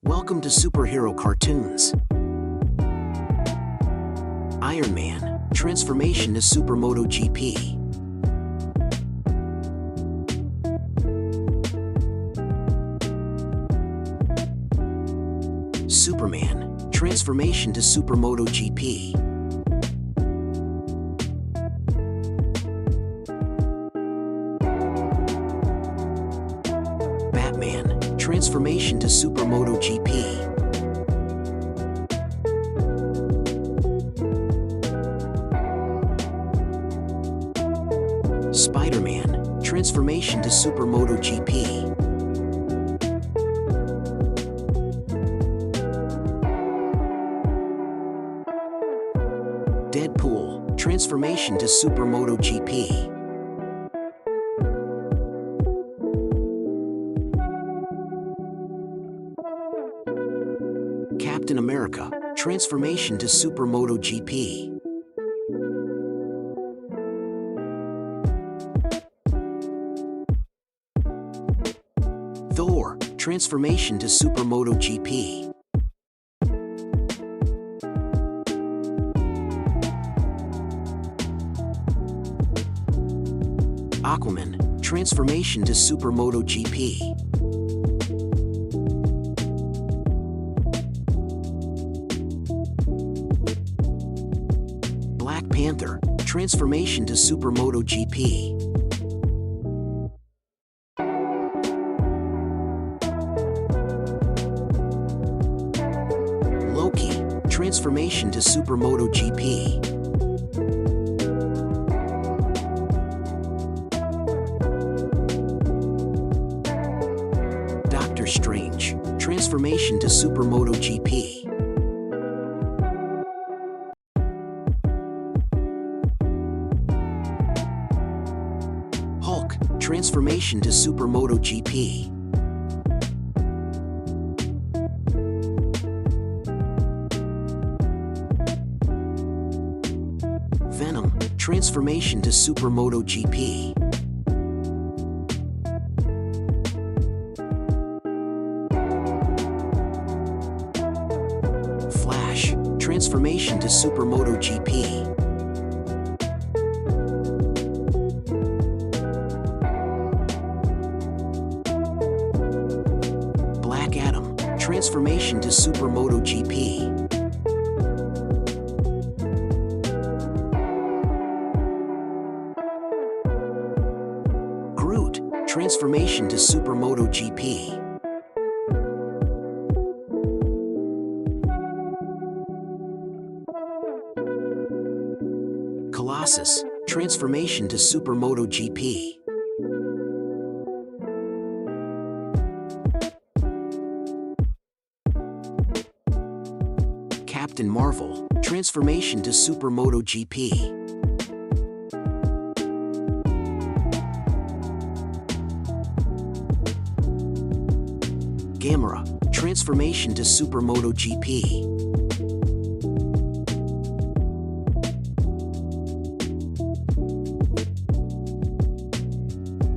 Welcome to Superhero Cartoons. Iron Man, transformation to Super MotoGP. Superman, transformation to Super MotoGP. Batman, transformation to Super MotoGP. Spider-Man, transformation to Super MotoGP. Deadpool, transformation to Super MotoGP. Captain America, transformation to Super MotoGP. Thor, transformation to Super MotoGP. Aquaman, transformation to Super MotoGP. Black Panther, transformation to Super MotoGP. Loki, transformation to Super MotoGP. Doctor Strange, transformation to Super MotoGP. Hulk, transformation to Super MotoGP. Venom, transformation to Super MotoGP. Flash, transformation to Super MotoGP. Black Adam, transformation to Super MotoGP. Groot, transformation to Super MotoGP. Colossus, transformation to Super MotoGP. Captain Marvel, transformation to Super MotoGP. Gamera, transformation to Super MotoGP.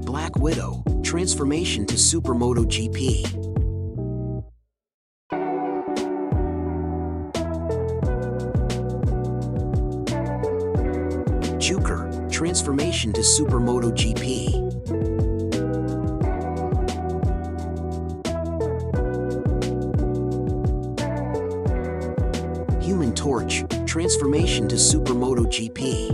Black Widow, transformation to Super MotoGP. Joker, transformation to Super MotoGP. Human Torch, transformation to Super MotoGP.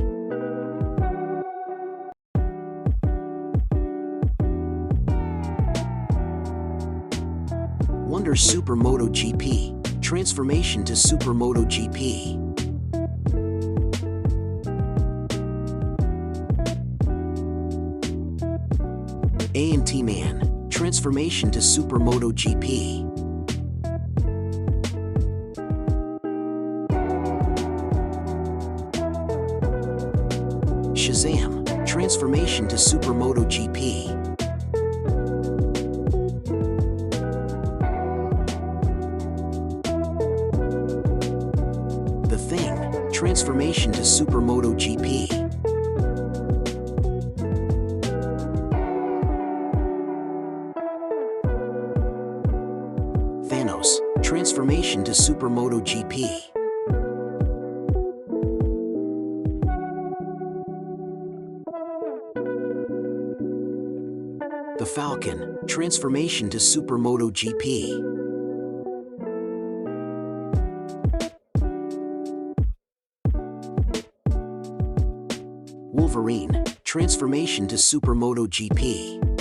Wonder Super MotoGP, transformation to Super MotoGP. A&T Man, transformation to Super MotoGP. Shazam, transformation to Super MotoGP. The Thing, transformation to Super MotoGP. Thanos, Mouse, transformation to Super MotoGP. The Falcon, transformation to Super MotoGP. Wolverine, transformation to Super MotoGP.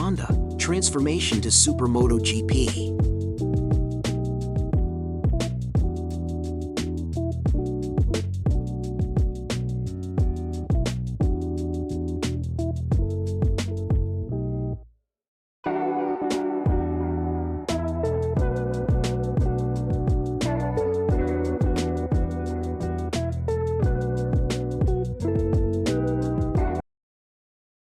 Wanda, transformation to Super MotoGP.